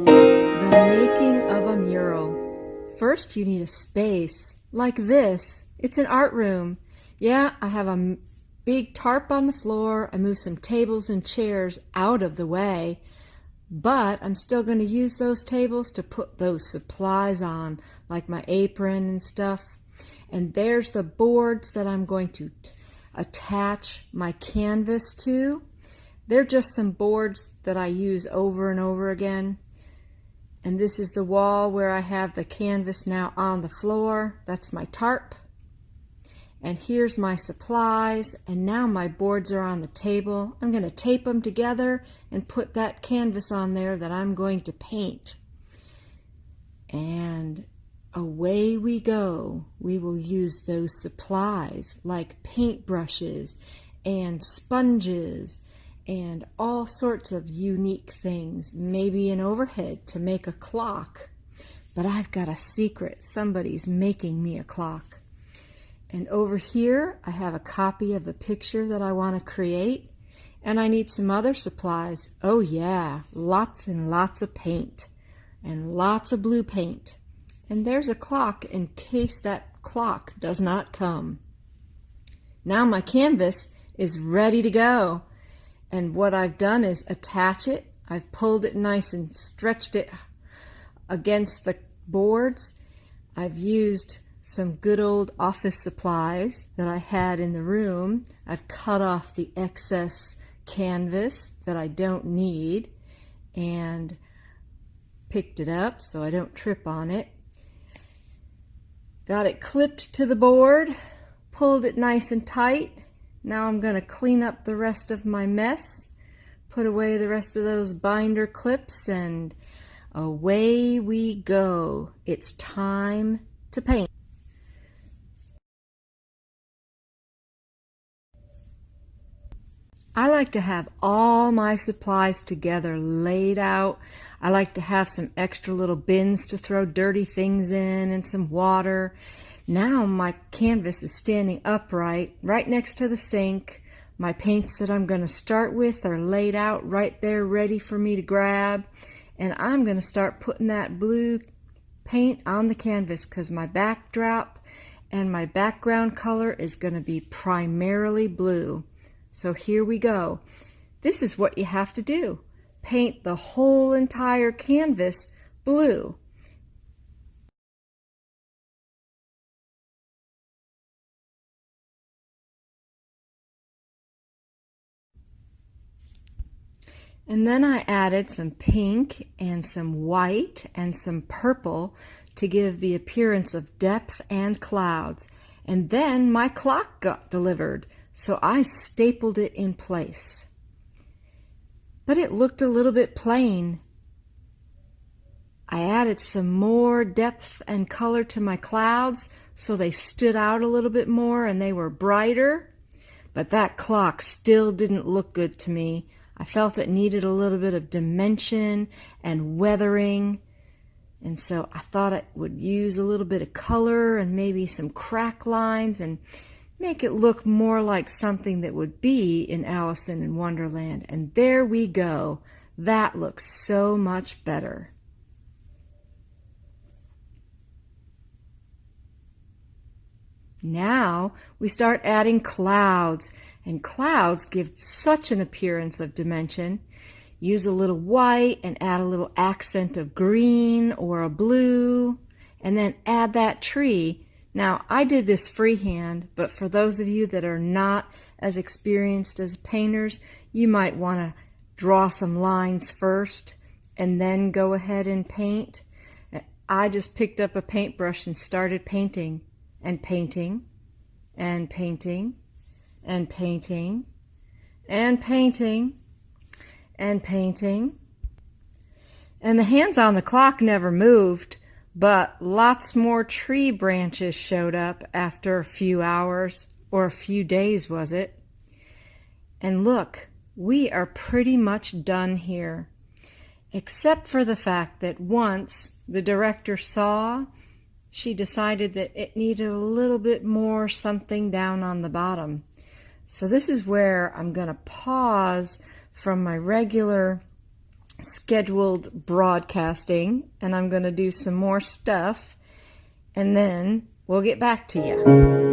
The making of a mural. First, you need a space like this. It's an art room. Yeah, I have a big tarp on the floor. I moved some tables and chairs out of the way, but I'm still going to use those tables to put those supplies on, like my apron and stuff. And there's the boards that I'm going to attach my canvas to. They're just some boards that I use over and over again. And this is the wall where I have the canvas now on the floor. That's my tarp. And here's my supplies. And now my boards are on the table. I'm going to tape them together and put that canvas on there that I'm going to paint. And away we go. We will use those supplies like paintbrushes and sponges and all sorts of unique things, maybe an overhead to make a clock. But I've got a secret. Somebody's making me a clock. And over here, I have a copy of the picture that I want to create. And I need some other supplies. Oh yeah, lots and lots of paint. And lots of blue paint. And there's a clock in case that clock does not come. Now my canvas is ready to go. And what I've done is attach it. I've pulled it nice and stretched it against the boards. I've used some good old office supplies that I had in the room. I've cut off the excess canvas that I don't need and picked it up so I don't trip on it. Got it clipped to the board, pulled it nice and tight. Now I'm going to clean up the rest of my mess, put away the rest of those binder clips, and away we go. It's time to paint. I like to have all my supplies together laid out. I like to have some extra little bins to throw dirty things in and some water. Now my canvas is standing upright right next to the sink. My paints that I'm going to start with are laid out right there ready for me to grab. And I'm going to start putting that blue paint on the canvas because my backdrop and my background color is going to be primarily blue. So here we go. This is what you have to do. Paint the whole entire canvas blue. And then I added some pink and some white and some purple to give the appearance of depth and clouds. And then my clock got delivered, so I stapled it in place. But it looked a little bit plain. I added some more depth and color to my clouds so they stood out a little bit more and they were brighter. But that clock still didn't look good to me. I felt it needed a little bit of dimension and weathering, and so I thought I would use a little bit of color and maybe some crack lines and make it look more like something that would be in Alice in Wonderland. And there we go. That looks so much better. Now we start adding clouds, and clouds give such an appearance of dimension. Use a little white and add a little accent of green or a blue, and then add that tree. Now I did this freehand, but for those of you that are not as experienced as painters, you might want to draw some lines first and then go ahead and paint. I just picked up a paintbrush and started painting. And painting, and painting, and painting, and painting, and painting. And the hands on the clock never moved, but lots more tree branches showed up after a few hours, or a few days was it. And look, we are pretty much done here, except for the fact that once the director saw, she decided that it needed a little bit more something down on the bottom. So this is where I'm going to pause from my regular scheduled broadcasting, and I'm going to do some more stuff, and then we'll get back to you.